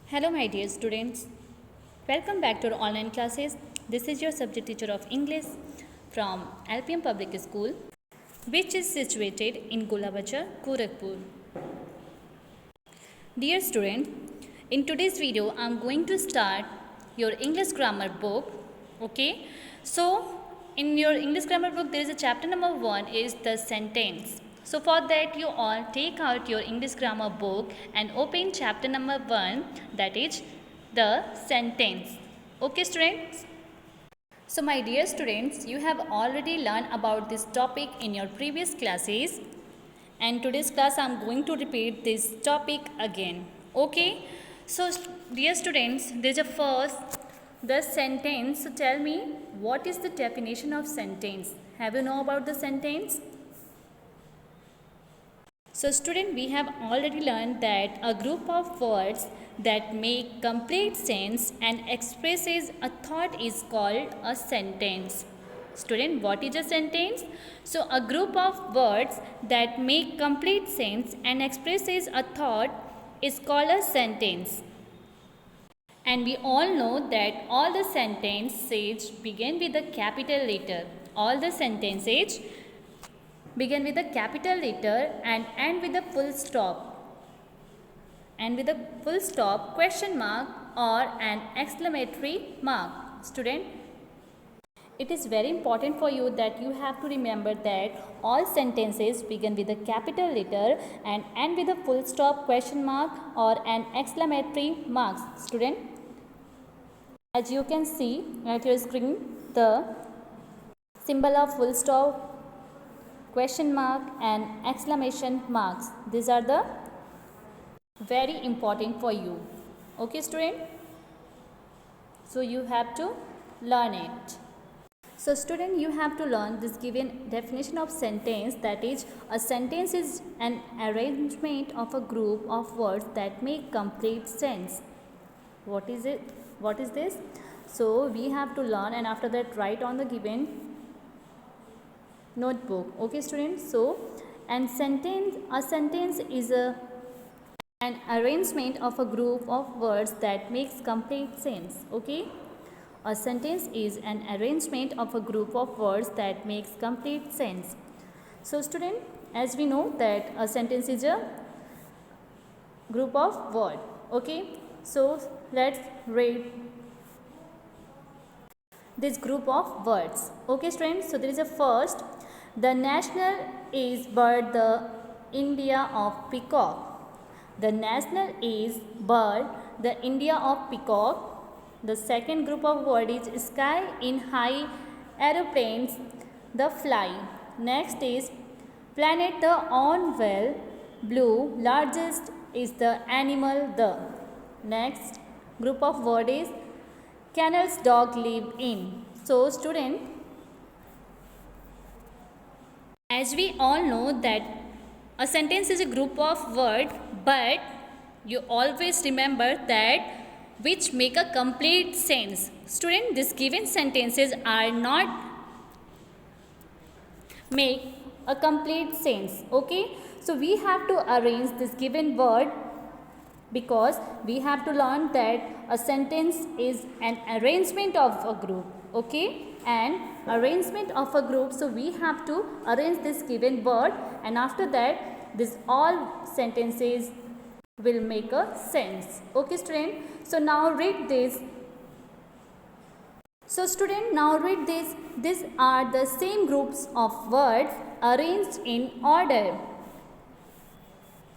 Hello, my dear students. Welcome back to our online classes. This is your subject teacher of English from LPM Public School, which is situated in Gulabachar, Gorakhpur. Dear students, in today's video, I am going to start your English grammar book. Okay, so in your English grammar book, there is a chapter number 1 is the sentence. So for that, you all take out your English grammar book and open chapter number 1, that is the sentence. Okay, students? So my dear students, you have already learned about this topic in your previous classes, and today's class I am going to repeat this topic again. Okay? So dear students, there is a first the sentence. So tell me, what is the definition of sentence? Have you know about the sentence? So student, we have already learned that a group of words that make complete sense and expresses a thought is called a sentence. Student, what is a sentence? So a group of words that make complete sense and expresses a thought is called a sentence. And we all know that all the sentences begin with a capital letter. All the sentences begin with a capital letter and end with a full stop. And with a full stop, question mark or an exclamatory mark. Student, it is very important for you that you have to remember that all sentences begin with a capital letter and end with a full stop, question mark or an exclamatory mark. Student, as you can see at your screen, the symbol of full stop, question mark and exclamation marks. These are the very important for you. Okay, student? So you have to learn it. So student, you have to learn this given definition of sentence, that is a sentence is an arrangement of a group of words that make complete sense. What is it? What is this? So we have to learn and after that write on the given notebook. Okay, students? So a sentence is an arrangement of a group of words that makes complete sense. Okay, a sentence is an arrangement of a group of words that makes complete sense. So student, as we know that a sentence is a group of words. Okay, so let's read this group of words. Okay, students, so there is a first, the national is bird the India of peacock. The national is bird the India of peacock. The second group of word is sky in high aeroplanes the fly. Next is planet the on well blue largest is the animal the. Next group of word is kennels dog live in. So student, as we all know that a sentence is a group of words, but you always remember that which make a complete sense. Student, these given sentences are not make a complete sense. Okay, so we have to arrange this given word because we have to learn that a sentence is an arrangement of a group. Okay, and arrangement of a group, so we have to arrange this given word and after that this all sentences will make a sense. Okay, student, so now read this. So student, now read this. These are the same groups of words arranged in order.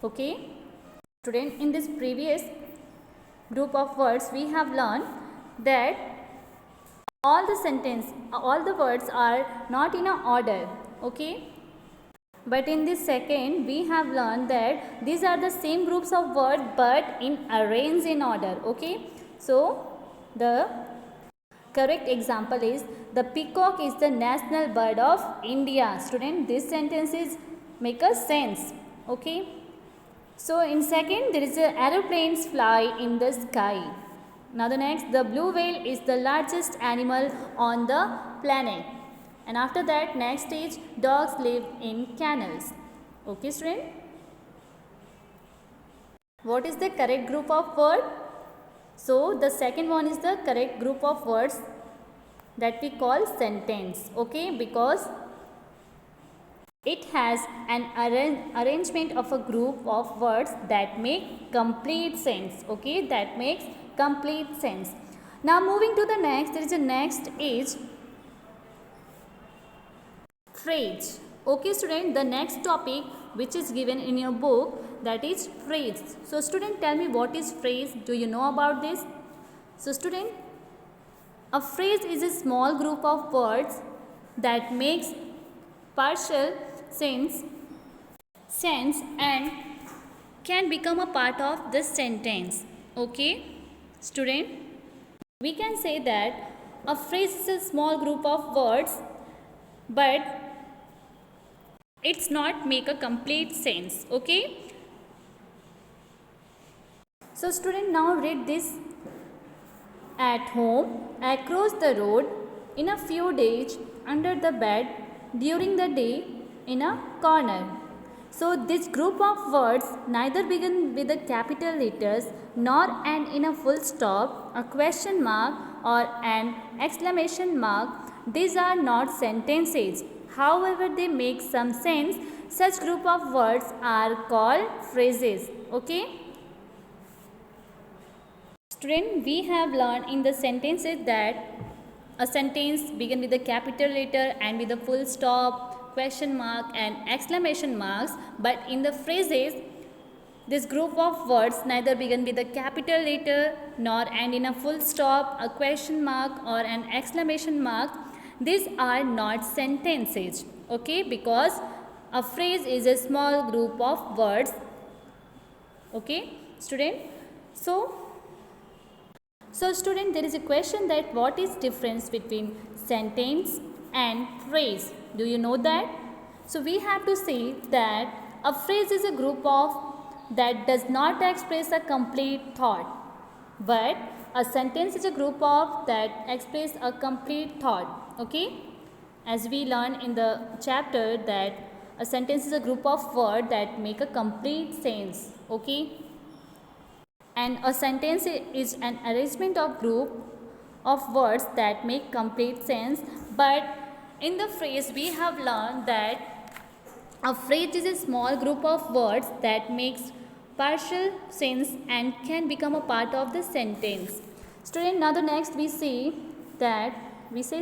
Okay, student, in this previous group of words we have learned that all the words are not in a order. Okay, but in this second we have learned that these are the same groups of words but in arranged in order. Okay, so the correct example is the peacock is the national bird of India. Student, these sentences make a sense. Okay, so in second there is a aeroplanes fly in the sky. Now the next, the blue whale is the largest animal on the planet. And after that, next stage, dogs live in kennels. Okay, student? What is the correct group of word? So the second one is the correct group of words that we call sentence. Okay, because it has an arrangement of a group of words that make complete sense. Okay, that makes complete sense. Now moving to the next, there is the next is phrase. Okay student, the next topic which is given in your book, that is phrase. So student, tell me what is phrase? Do you know about this? So student, a phrase is a small group of words that makes partial sense and can become a part of the sentence. Okay student, we can say that a phrase is a small group of words, but it's not make a complete sense. Okay, so student, now read this. At home, across the road, in a few days, under the bed, during the day, in a corner. So this group of words neither begin with the capital letters nor end in a full stop, a question mark or an exclamation mark. These are not sentences. However, they make some sense. Such group of words are called phrases. Okay? Student, we have learned in the sentences that a sentence begin with a capital letter and with a full stop, question mark and exclamation marks. But in the phrases, this group of words neither begin with a capital letter nor end in a full stop, a question mark or an exclamation mark. These are not sentences. Okay, because a phrase is a small group of words. Okay, student. So student, there is a question that what is difference between sentence and phrase? Do you know that? So we have to say that a phrase is a group of that does not express a complete thought, but a sentence is a group of that express a complete thought. Okay, as we learn in the chapter that a sentence is a group of words that make a complete sense. Okay, and a sentence is an arrangement of group of words that make complete sense. But in the phrase, we have learned that a phrase is a small group of words that makes partial sense and can become a part of the sentence. Student, now the next we says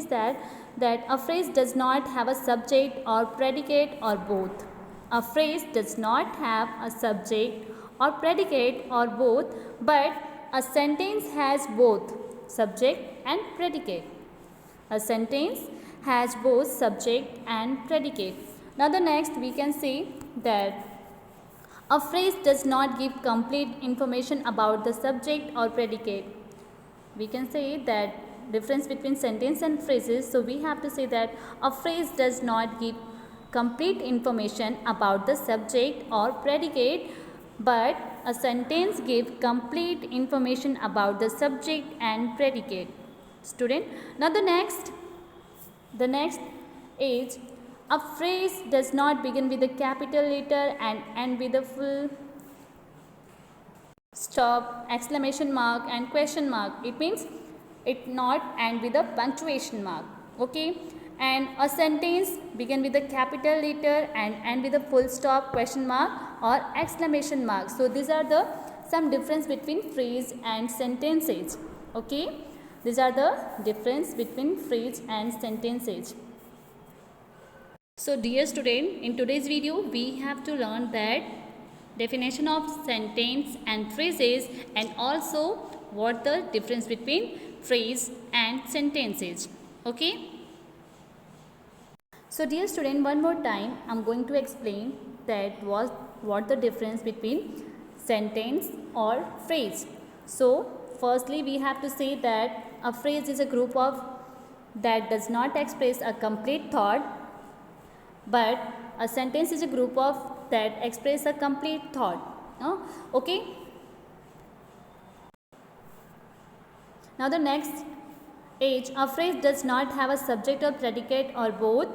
that a phrase does not have a subject or predicate or both. A phrase does not have a subject or predicate or both, but a sentence has both subject and predicate. A sentence has both subject and predicate. Now the next we can say that a phrase does not give complete information about the subject or predicate. We can say that difference between sentence and phrases. So we have to say that a phrase does not give complete information about the subject or predicate, but a sentence gives complete information about the subject and predicate. Student, now the next is a phrase does not begin with a capital letter and end with a full stop, exclamation mark and question mark. It means it not end with a punctuation mark. Okay, and a sentence begin with a capital letter and end with a full stop, question mark or exclamation mark. So these are the some difference between phrase and sentences. Okay, these are the difference between phrase and sentences. So dear student, in today's video we have to learn that definition of sentence and phrases, and also what the difference between phrase and sentences. Okay. So dear student, one more time I am going to explain that what the difference between sentence or phrase. So firstly we have to say that a phrase is a group of that does not express a complete thought, but a sentence is a group of that express a complete thought. Okay. Now the next is a phrase does not have a subject or predicate or both,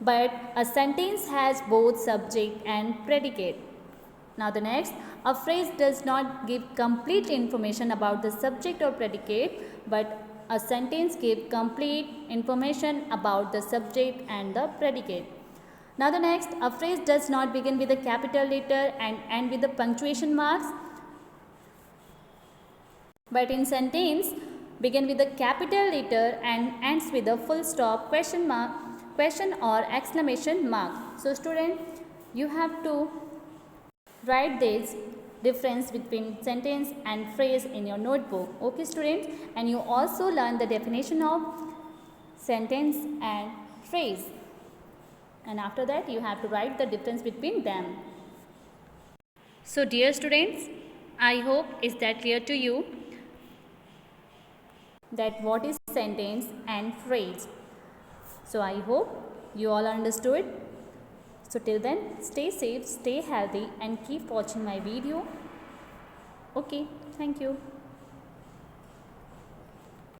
but a sentence has both subject and predicate. Now the next, a phrase does not give complete information about the subject or predicate, but a sentence gives complete information about the subject and the predicate. Now the next, a phrase does not begin with a capital letter and end with the punctuation marks, but in sentence begin with a capital letter and ends with a full stop, question mark, question or exclamation mark. So student, you have to write this difference between sentence and phrase in your notebook. Okay students, and you also learn the definition of sentence and phrase, and after that you have to write the difference between them. So dear students, I hope is that clear to you that what is sentence and phrase. So I hope you all understood. So till then, stay safe, stay healthy and keep watching my video. Okay, thank you.